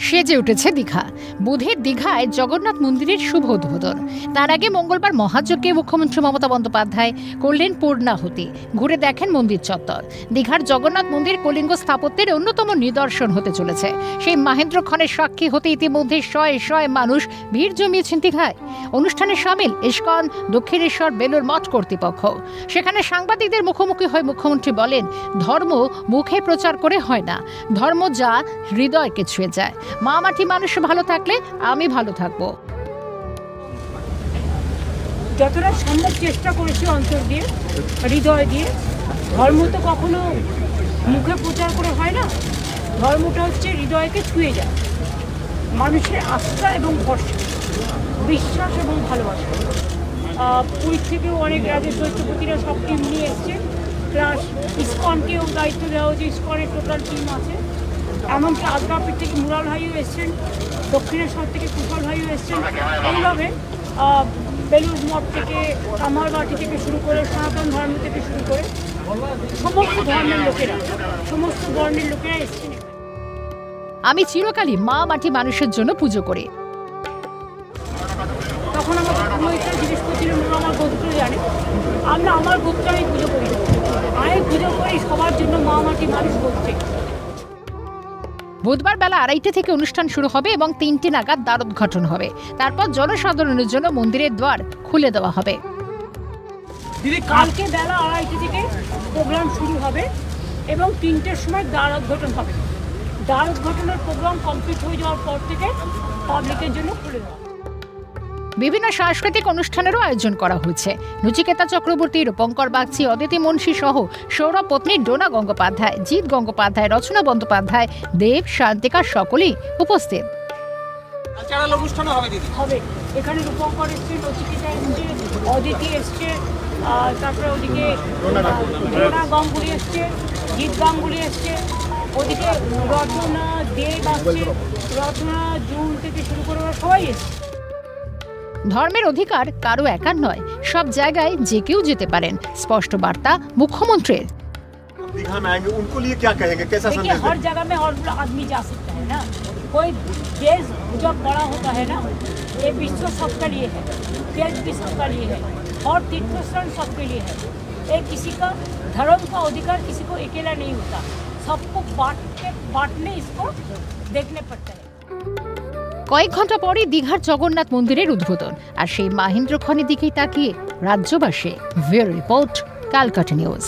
সেজে উঠেছে দীঘা। বুধের দীঘায় জগন্নাথ মন্দিরের শুভ উদ্বোধন। তার আগে মঙ্গলবার মহাযজ্ঞে মুখ্যমন্ত্রী মমতা বন্দ্যোপাধ্যায় করলেন পূর্ণাহুতি। ঘুরে দেখেন মন্দির চত্বর। দীঘার জগন্নাথ মন্দির কলিঙ্গ স্থাপত্যের অন্যতম নিদর্শন হতে চলেছে। সেই মাহেন্দ্রক্ষণের সাক্ষী হতে ইতিমধ্যে শয়ে শয়ে মানুষ ভিড় জমিয়েছেন দীঘায়। অনুষ্ঠানে সামিল ইস্কন, দক্ষিণেশ্বর, বেলুড় মঠ কর্তৃপক্ষ। সেখানে সাংবাদিকদের মুখোমুখি হয়ে মুখ্যমন্ত্রী বলেন, ধর্ম মুখে প্রচার করে হয় না, ধর্ম যা হৃদয়কে ছুঁয়ে যায়। মা মাটি মানুষ ভালো থাকলে আমি ভালো থাকবো। যতটা সম্ভব চেষ্টা করেছি অন্তর দিয়ে, হৃদয় দিয়ে। ধর্ম তো কখনো মুখে প্রচার করে হয় না, ধর্মটা হচ্ছে হৃদয়কে ছুঁয়ে যায়। মানুষের আস্থা এবং ভরসা, বিশ্বাস এবং ভালোবাসা। পুরীর থেকেও অনেক রাজ্যের চৈত্যপতিরা সব টিম নিয়ে এসছে, প্লাস ইস্কনকেও দায়িত্ব দেওয়া হয়েছে, ইস্কনের টোটাল টিম আছে। এমনকি আদ্রাপীঠ থেকে মুরাল ভাইও এসছেন, দক্ষিণেশ্বর থেকে কুশল ভাইও এসছেন। এইভাবে বেলুড় মঠ থেকে, কামারবাটি থেকে শুরু করে, সনাতন ধর্ম থেকে শুরু করে সমস্ত ধর্মের লোকেরা, সমস্ত বর্ণের লোকেরা এসছেন। আমি চিরকালই মা মাটি মানুষের জন্য পুজো করি। তখন আমার পুরোহিতরা জিজ্ঞেস করছিলেন, আমার গোত্র জানে। আমরা আমার গোত্র আমি পুজো করি, আমি পুজো করি সবার জন্য, মা মাটি মানুষ গোত্রে। বুধবার বেলা 2:30 থেকে অনুষ্ঠান শুরু হবে এবং 3টে নাগাদ দ্বারোদ্ঘাটন হবে। তারপর জনসাধারণের জন্য মন্দিরের দ্বার খুলে দেওয়া হবে। কালকে বেলা 2:30 থেকে প্রোগ্রাম শুরু হবে এবং 3টের সময় দ্বারোদ্ঘাটন হবে। দ্বারোদ্ঘাটনের প্রোগ্রাম কমপ্লিট হয়ে যাওয়ার পর থেকে পাবলিকের জন্য খুলে দেওয়া হবে। বিভিন্ন সাংস্কৃতিক অনুষ্ঠানেরও আয়োজন করা হয়েছে। নচিকেতা চক্রবর্তী, রূপঙ্কর বাগচি, অদিতি মুন্সী সহ সৌরভ পত্নী ডোনা গঙ্গোপাধ্যায়, জিৎ গঙ্গোপাধ্যায়, রচনা বন্দ্যোপাধ্যায়, দেব, শান্তিকা সকলেই উপস্থিত। হবে এখানে রূপঙ্কর এসছে, নচিকেতা এসছে, অদিতি এসছে, তারপরে ওদিকে ডোনা গাঙ্গুলি এসছে, জিৎ গাঙ্গুলি এসছে, ওদিকে রচনা দেব আসছে, রচনা জুন থেকে শুরু করে ওরা সবাই এসছে। ধর্মের অধিকার কারো একার নয়, সব জায়গায় যে কেউ যেতে পারেন, স্পষ্ট বার্তা মুখ্যমন্ত্রীর। हर जगह में हर आदमी जा सकता है ना। कोई देश जब बड़ा होता है ना, ये विश्व सबके लिए है, देश भी सबका लिए है, और तीर्थस्थान सबके लिए है। ये किसी का धर्म का अधिकार किसी को अकेला नहीं होता, सबको बांटने इसको देखने पड़ता है। কয়েক ঘন্টা পরে দীঘার জগন্নাথ মন্দিরের উদ্বোধন, আর সেই মাহেন্দ্রক্ষণের দিকেই তাকিয়ে রাজ্যবাসী। Bureau report, Calcutta news.